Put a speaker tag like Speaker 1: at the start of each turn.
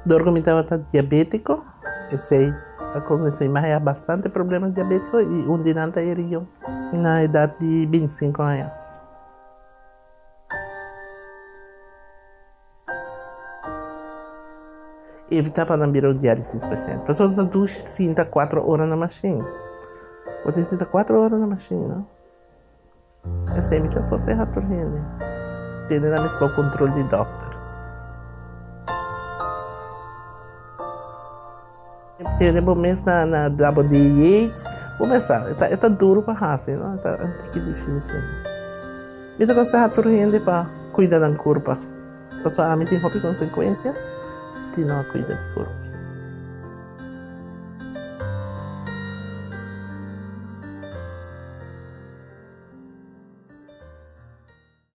Speaker 1: Dorgo mi estava diabético e sei com essa imagem há bastante problemas diabéticos e um dia antes eu na idade de 25 anos. Evitar para não virar diálise, por exemplo. A pessoa está 4 horas na máquina. Você senta 4 horas na máquina, não? Essa é a minha coisa ratorrende. Tem na mesma controle de doctor. Tem um mês na WD8, começar, está duro para raça, não? Está difícil. Minha coisa ratorrende para cuidar da corpo. A pessoa tem consequência de não cuidar da corpo.